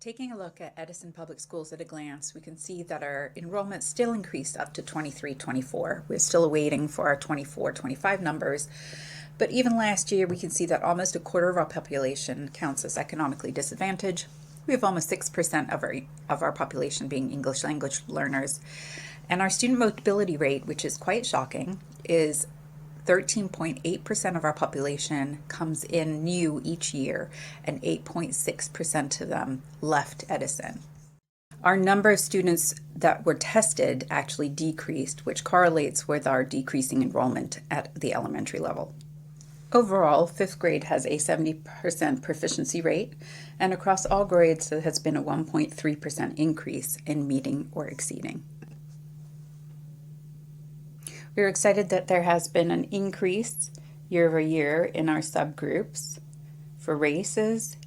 Taking a look at Edison Public Schools at a glance, we can see that our enrollment still increased up to 23-24. We're still waiting for our 24-25 numbers, but even last year we can see that almost a quarter of our population counts as economically disadvantaged. We have almost 6% of our population being English language learners, and our student mobility rate, which is quite shocking, is 13.8% of our population comes in new each year, and 8.6% of them left Edison. Our number of students that were tested actually decreased, which correlates with our decreasing enrollment at the elementary level. Overall, 5th grade has a 70% proficiency rate, and across all grades there has been a 1.3% increase in meeting or exceeding. We're excited that there has been an increase year over year in our subgroups for races,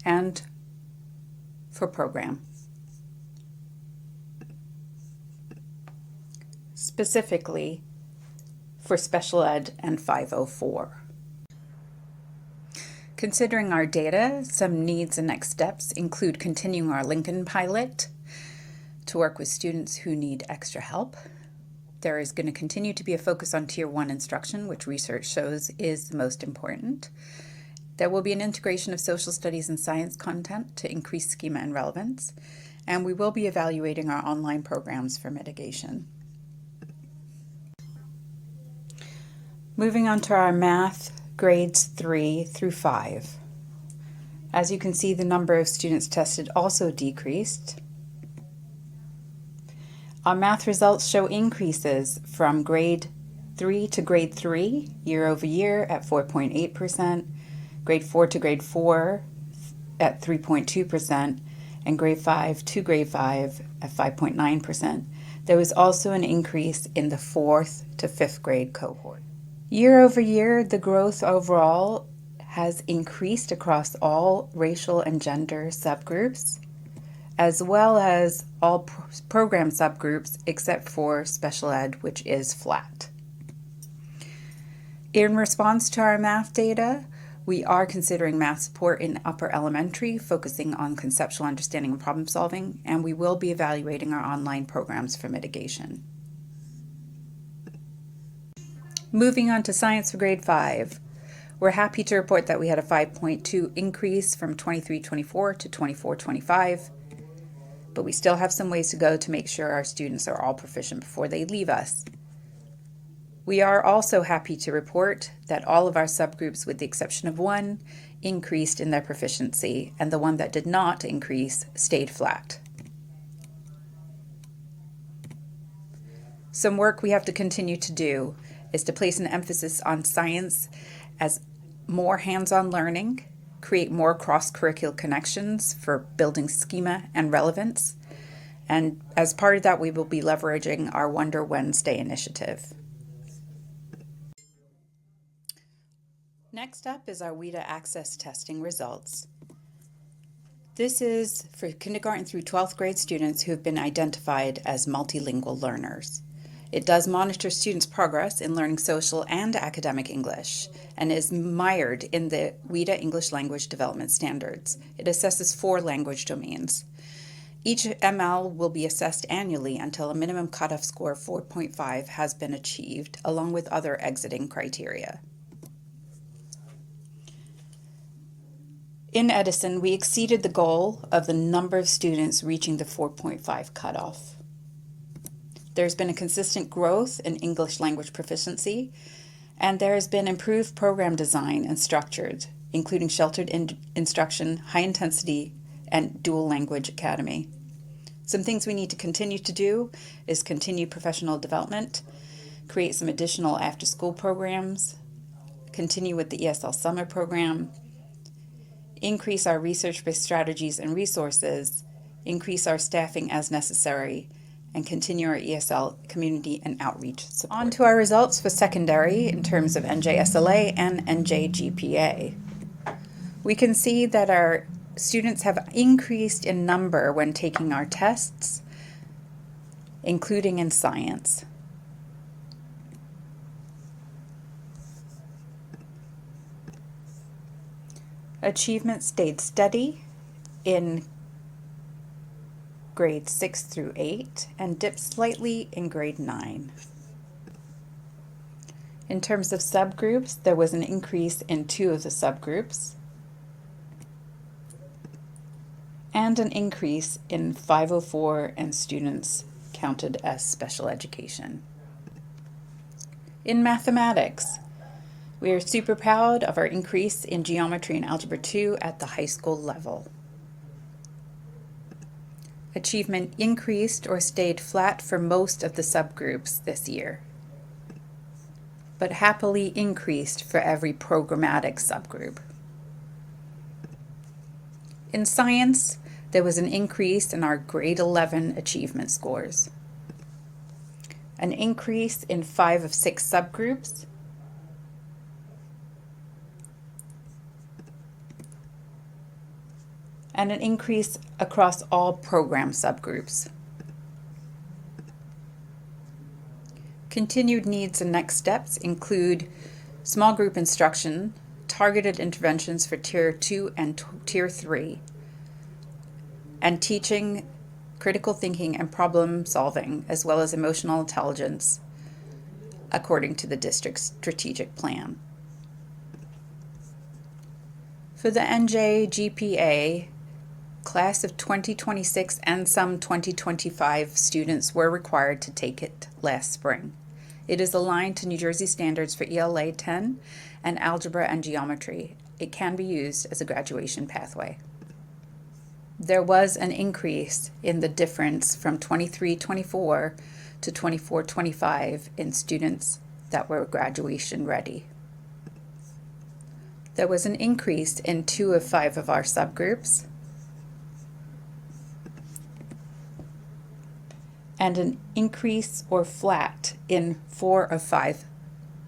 and for program. Specifically for special ed and 504. Considering our data, some needs and next steps include continuing our Lincoln pilot to work with students who need extra help. There is going to continue to be a focus on Tier 1 instruction, which research shows is the most important. There will be an integration of social studies and science content to increase schema and relevance, and we will be evaluating our online programs for mitigation. Moving on to our math grades 3 through 5. As you can see, the number of students tested also decreased. Our math results show increases from grade 3 to grade 3 year over year at 4.8%, grade 4 to grade 4 at 3.2%, and grade 5 to grade 5 at 5.9%. There was also an increase in the 4th to 5th grade cohort. Year over year, the growth overall has increased across all racial and gender subgroups, as well as all program subgroups except for special ed, which is flat. In response to our math data, we are considering math support in upper elementary, focusing on conceptual understanding and problem solving, and we will be evaluating our online programs for mitigation. Moving on to science for grade 5. We're happy to report that we had a 5.2 increase from 23-24 to 24-25, but we still have some ways to go to make sure our students are all proficient before they leave us. We are also happy to report that all of our subgroups, with the exception of one, increased in their proficiency, and the one that did not increase stayed flat. Some work we have to continue to do is to place an emphasis on science as more hands-on learning, create more cross-curricular connections for building schema and relevance, and as part of that we will be leveraging our Wonder Wednesday initiative. Next up is our WIDA access testing results. This is for kindergarten through 12th grade students who have been identified as multilingual learners. It does monitor students' progress in learning social and academic English and is mired in the WIDA English Language Development Standards. It assesses 4 language domains. Each ML will be assessed annually until a minimum cutoff score of 4.5 has been achieved, along with other exiting criteria. In Edison, we exceeded the goal of the number of students reaching the 4.5 cutoff. There's been a consistent growth in English language proficiency, and there has been improved program design and structured, including sheltered instruction, high intensity, and dual language academy. Some things we need to continue to do is continue professional development, create some additional after-school programs, continue with the ESL summer program, increase our research-based strategies and resources, increase our staffing as necessary, and continue our ESL community and outreach support. On to our results for secondary in terms of NJSLA and NJGPA. We can see that our students have increased in number when taking our tests, including in science. Achievement stayed steady in grades 6 through 8 and dipped slightly in grade 9. In terms of subgroups, there was an increase in 2 of the subgroups and an increase in 504 and students counted as special education. In mathematics, we are super proud of our increase in geometry and algebra 2 at the high school level. Achievement increased or stayed flat for most of the subgroups this year, but happily increased for every programmatic subgroup. In science, there was an increase in our grade 11 achievement scores, an increase in 5 of 6 subgroups, and an increase across all program subgroups. Continued needs and next steps include small group instruction, targeted interventions for Tier 2 and Tier 3, and teaching critical thinking and problem solving, as well as emotional intelligence, according to the district's strategic plan. For the NJ GPA, class of 2026 and some 2025 students were required to take it last spring. It is aligned to New Jersey standards for ELA 10 and algebra and geometry. It can be used as a graduation pathway. There was an increase in the difference from 23-24 to 24-25 in students that were graduation ready. There was an increase in 2 of 5 of our subgroups, and an increase or flat in 4 of 5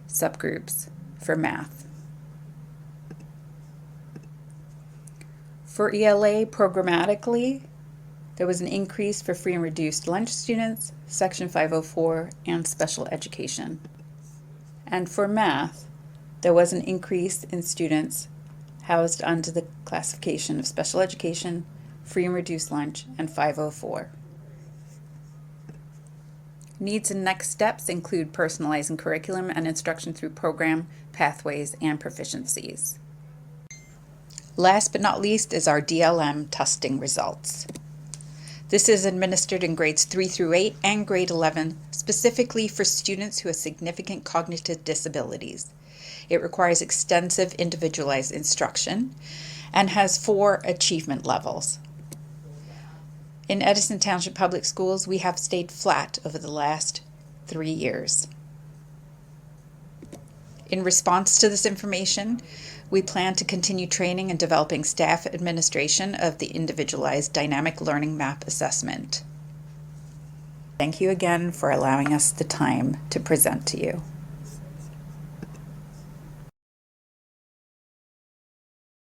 subgroups for math. For ELA programmatically, there was an increase for free and reduced lunch students, Section 504, and special education. And for math, there was an increase in students housed under the classification of special education, free and reduced lunch, and 504. Needs and next steps include personalizing curriculum and instruction through program, pathways, and proficiencies. Last but not least is our DLM testing results. This is administered in grades 3 through 8 and grade 11, specifically for students who have significant cognitive disabilities. It requires extensive individualized instruction and has 4 achievement levels. In Edison Township Public Schools, we have stayed flat over the last 3 years. In response to this information, we plan to continue training and developing staff administration of the individualized dynamic learning map assessment. Thank you again for allowing us the time to present to you.